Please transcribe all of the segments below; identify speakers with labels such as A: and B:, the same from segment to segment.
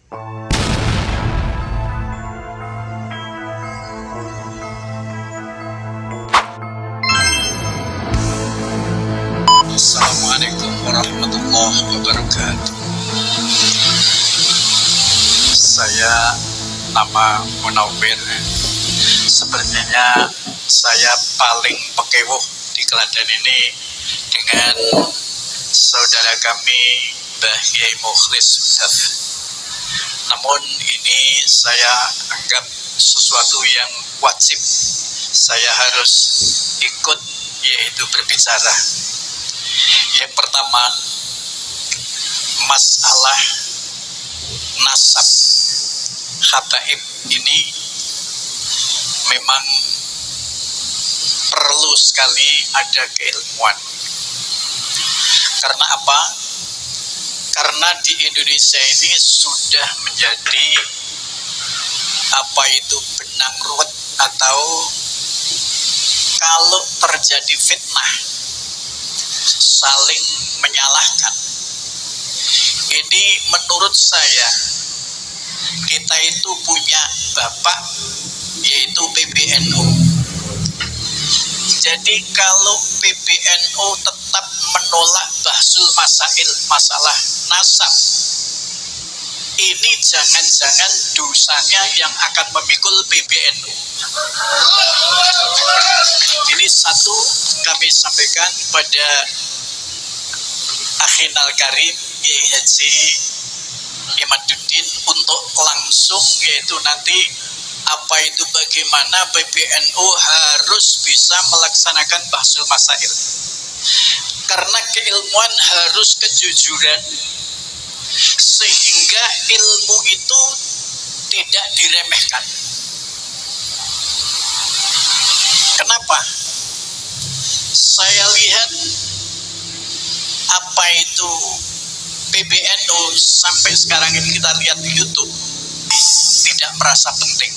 A: Assalamualaikum warahmatullahi wabarakatuh. Saya nama Munawir. Sebenarnya saya paling pekewuh di Klaten ini dengan saudara kami Mbah Kiai Mukhlis. Namun ini saya anggap sesuatu yang wajib saya harus ikut, yaitu berbicara. Yang pertama, masalah nasab habaib ini memang perlu sekali ada keilmuan. Karena apa? Karena di Indonesia ini sudah menjadi apa itu benang ruwet, atau kalau terjadi fitnah saling menyalahkan. Ini menurut saya, kita itu punya bapak, yaitu PBNU. Jadi kalau PBNU tetap menolak bahsul masail, masalah nasab, ini jangan-jangan dosanya yang akan memikul PBNU. Ini satu kami sampaikan pada Akhinal Karim Kiai Haji Imaduddin untuk langsung, yaitu nanti apa itu bagaimana PBNU harus bisa melaksanakan bahsul masail. Karena keilmuan harus kejujuran, sehingga ilmu itu tidak diremehkan. Kenapa? Saya lihat apa itu PBNU sampai sekarang ini, kita lihat di YouTube, tidak merasa penting.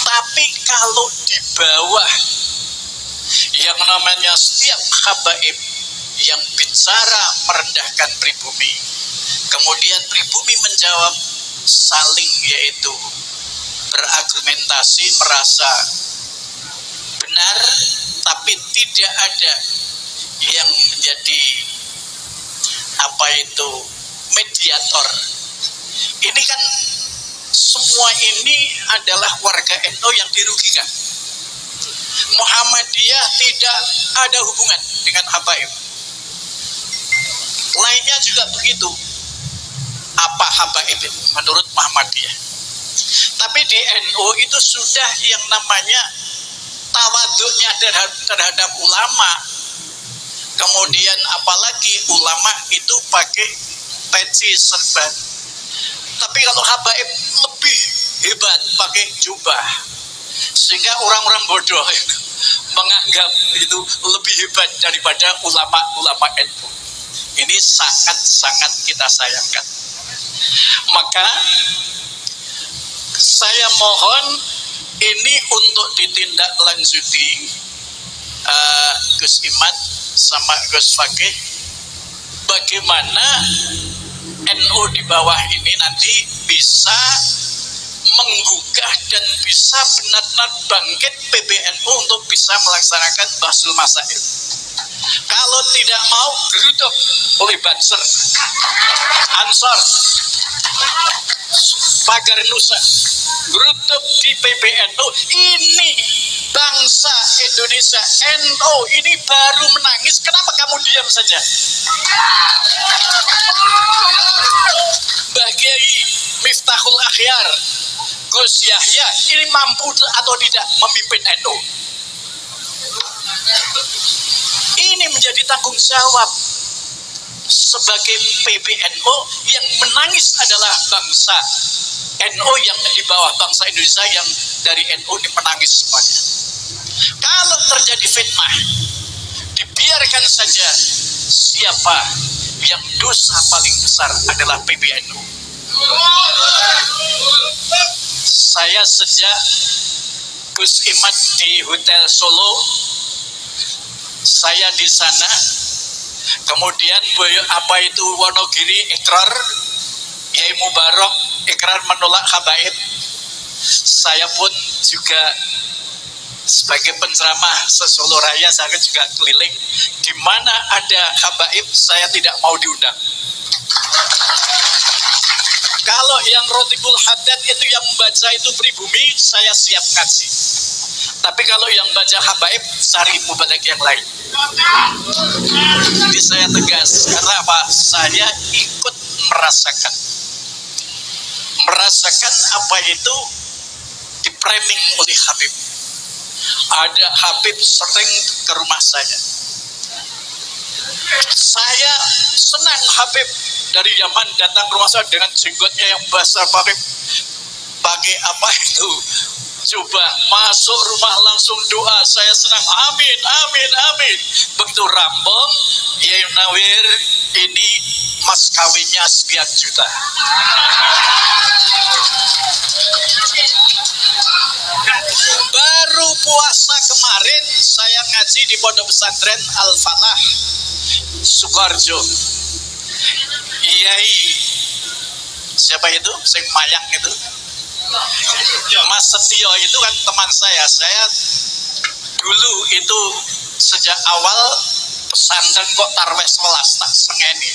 A: Tapi kalau di bawah yang namanya setiap habaib yang bicara merendahkan pribumi, kemudian pribumi menjawab, saling yaitu berargumentasi, merasa benar, tapi tidak ada yang menjadi apa itu mediator. Ini kan semua ini adalah warga NU yang dirugikan. Muhammadiyah tidak ada hubungan dengan habaib. Lainnya juga begitu. Apa habaib menurut Muhammadiyah? Tapi di NU itu sudah yang namanya tawaduknya terhadap ulama. Kemudian apalagi ulama itu pakai peci serban. Tapi kalau habaib lebih hebat, pakai jubah. Sehingga orang-orang bodoh menganggap itu lebih hebat daripada ulama-ulama NU. Ini sangat-sangat kita sayangkan. Maka saya mohon ini untuk ditindaklanjuti, Gus Iman sama Gus Fakih, bagaimana NU di bawah ini nanti bisa menggugah dan bisa benar-benar bangkit PBNU untuk bisa melaksanakan bahsul masail. Kalau tidak mau, geruduk oleh Banser, Ansor, Pagar Nusa, geruduk di PBNU. Ini bangsa Indonesia, NU ini baru menangis. Kenapa kamu diam saja? Mbah Kiai Miftahul Akhyar, Gus Yahya, ini mampu atau tidak memimpin NU? Ini menjadi tanggung jawab sebagai PBNU. Yang menangis adalah bangsa NU yang di bawah bangsa Indonesia, yang dari NU ini menangis semuanya. Kalau terjadi fitnah, dibiarkan saja. Siapa yang dosa paling besar adalah PBNU. Saya sejak Gus Iman di Hotel Solo, saya di sana. Kemudian apa itu Wonogiri Ikrar, Yai Mubarok ikrar menolak habaib. Saya pun juga sebagai penceramah se-Solo Raya, saya juga keliling. Di mana ada habaib, saya tidak mau diundang. Kalau yang Rotibul Haddad itu yang membaca itu pribumi, saya siap ngaji. Tapi kalau yang baca habaib, cari mubadak yang lain. Jadi saya tegas, karena apa? Saya ikut merasakan apa itu di-framing oleh Habib. Ada Habib sering ke rumah saya. Saya senang Habib dari zaman datang ke rumah saya dengan jenggotnya yang basah, pakai apa itu, coba masuk rumah langsung doa. Saya senang, amin, amin, amin. Begitu rampung, Yai Nawir, ini mas kawinnya sekian juta. Baru puasa kemarin saya ngaji di Pondok Pesantren Al-Falah Sukoharjo. Yai siapa itu? Sing mayang itu, Mas Setio itu kan teman saya. Saya dulu itu sejak awal pesantren kok tarweh 11 tak sengeni.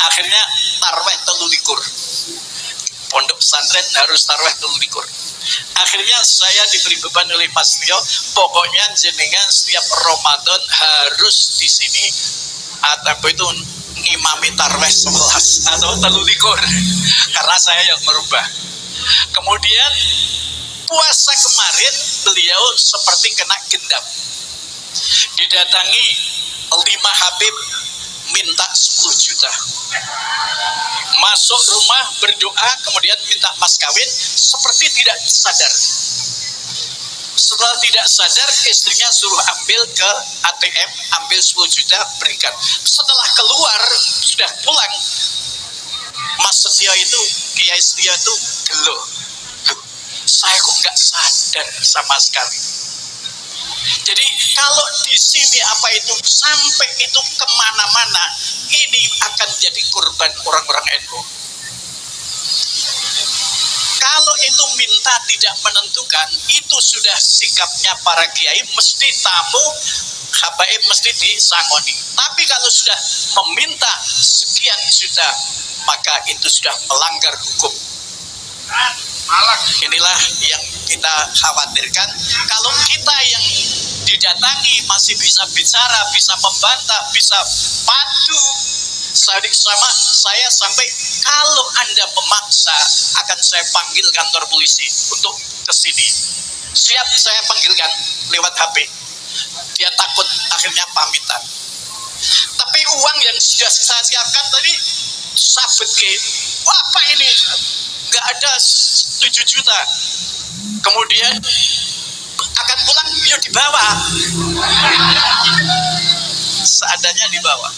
A: Akhirnya tarweh 13. Pondok pesantren harus tarweh 13. Akhirnya saya diberi beban oleh Mas Tio, pokoknya jenengan setiap Ramadan harus di sini atau itu ngimami tarweh 11 atau 13. Karena saya yang merubah. Kemudian puasa kemarin beliau seperti kena gendam. Didatangi 5 Habib minta 10 juta. Masuk rumah berdoa, kemudian minta mas kawin, seperti tidak sadar. Setelah tidak sadar, istrinya suruh ambil ke ATM, ambil 10 juta, berikan. Setelah keluar, sudah pulang, Mas Setio itu, Kiai Setio itu gelo. Saya kok nggak sadar sama sekali. Jadi kalau di sini apa itu sampai itu kemana-mana, ini akan jadi korban orang-orang NU. Kalau itu minta tidak menentukan, itu sudah sikapnya para kiai, mesti tamu habaib mesti disangoni. Tapi kalau sudah meminta sekian juta, maka itu sudah melanggar hukum. Inilah yang kita khawatirkan. Kalau kita yang didatangi masih bisa bicara, bisa membantah, bisa padu sama saya, sampai kalau Anda memaksa akan saya panggil kantor polisi untuk kesini. Siap saya panggilkan lewat HP. Dia takut, akhirnya pamitan. Tapi uang yang sudah saya siapkan tadi sabet ke, apa ini? Gak ada 7 juta. Kemudian akan pulang, yuk dibawa. Seadanya dibawa.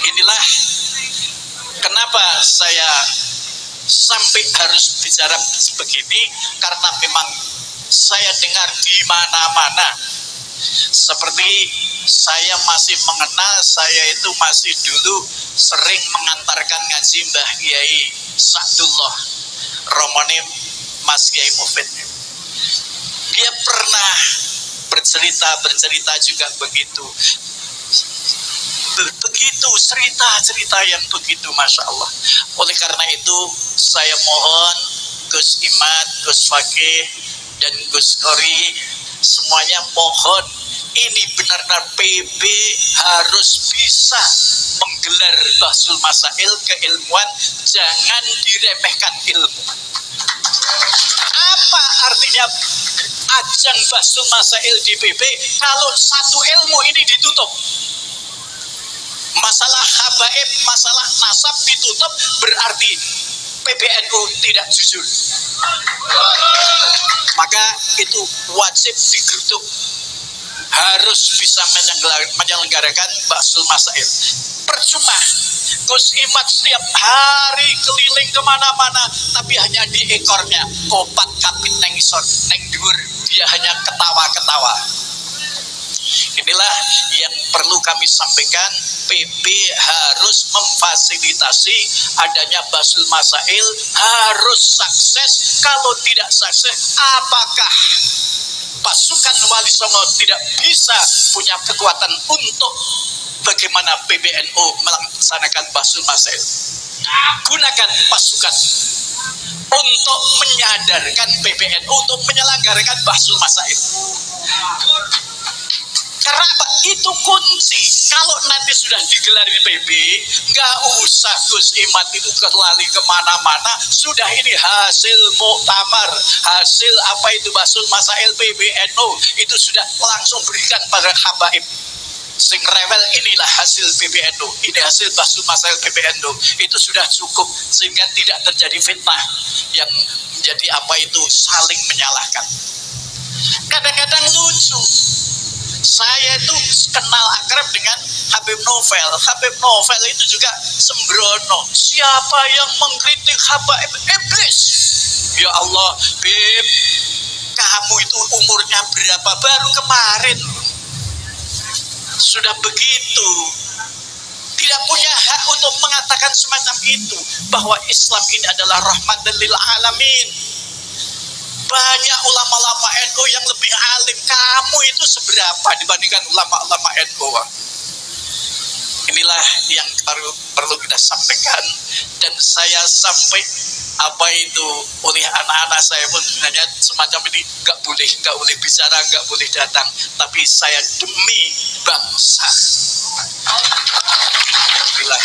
A: Inilah kenapa saya sampai harus bicara begini, karena memang saya dengar di mana-mana. Seperti saya masih mengenal, saya itu masih dulu sering mengantarkan ngaji Mbah Kiai Sa'dullah Romonim, Mas Kiai Mufid. Dia pernah bercerita juga begitu cerita yang begitu, Masya Allah. Oleh karena itu saya mohon Gus Imad, Gus Fakih, dan Gus Kori, semuanya mohon, ini benar-benar PB harus bisa menggelar Bahsul Masail keilmuan, jangan diremehkan ilmu. Apa artinya ajang Bahsul Masail di PB kalau satu ilmu ini ditutup? Masalah habaib, masalah nasab ditutup, berarti PBNU tidak jujur. Maka itu wajib digeruduk, harus bisa menyelenggarakan Bahsul Masail. Percuma Gus Imad setiap hari keliling kemana-mana, tapi hanya di ekornya kopat kapit neng isor neng dhuwur, dia hanya ketawa-ketawa. Inilah yang perlu kami sampaikan. PB harus memfasilitasi adanya Basul Masail, harus sukses. Kalau tidak sukses, apakah pasukan Wali Songo tidak bisa punya kekuatan untuk bagaimana PBNU melaksanakan Basul Masail? Gunakan pasukan untuk menyadarkan PBNU untuk menyelenggarakan Basul Masail. Karena apa? Itu kunci. Kalau nanti sudah digelar di PB, nggak usah Gus Iman itu kelali kemana-mana. Sudah ini hasil muktamar, hasil apa itu Basul Masail PBNU, itu sudah langsung berikan pada habaib. Sing rewel, inilah hasil PBNU, ini hasil Basul Masail PBNU, itu sudah cukup sehingga tidak terjadi fitnah yang menjadi apa itu saling menyalahkan. Kadang-kadang lucu, saya itu kenal akrab dengan Habib Novel. Habib Novel itu juga sembrono. Siapa yang mengkritik Habib? Iblis. Ya Allah, Bib, kamu itu umurnya berapa? Baru kemarin sudah begitu. Tidak punya hak untuk mengatakan semacam itu, bahwa Islam ini adalah rahmatan lil alamin. Banyak ulama-ulama NU yang lebih alim. Kamu itu seberapa dibandingkan ulama-ulama NU? Inilah yang perlu kita sampaikan. Dan saya sampai apa itu oleh anak-anak saya pun sebenarnya semacam ini, nggak boleh bicara, nggak boleh datang, tapi saya demi bangsa. Alhamdulillah.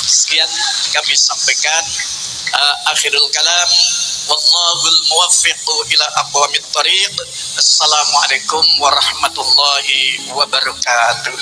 A: Sekian kami sampaikan. Akhirul kalam, wallahul muwaffiqu ila aqwamit thariq. Assalamualaikum warahmatullahi wabarakatuh.